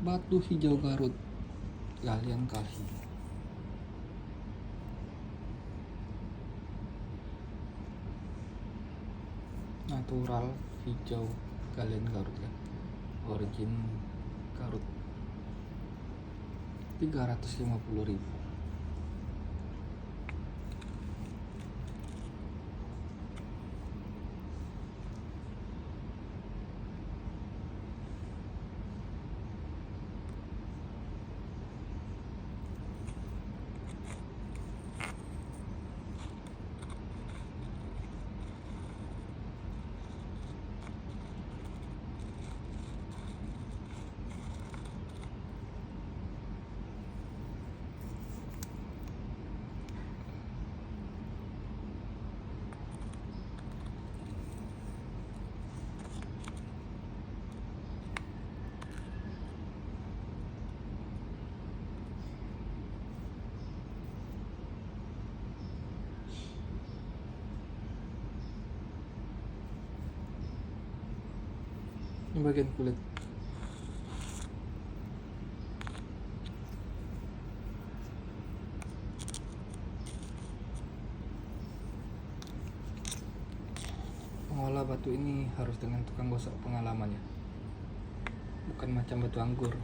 Batu hijau Garut, galian kalhi. Natural hijau galian Garut ya, origin Garut, 350.000. Ini bagian kulit. Mengolah batu ini harus dengan tukang gosok pengalaman ya, bukan macam batu anggur.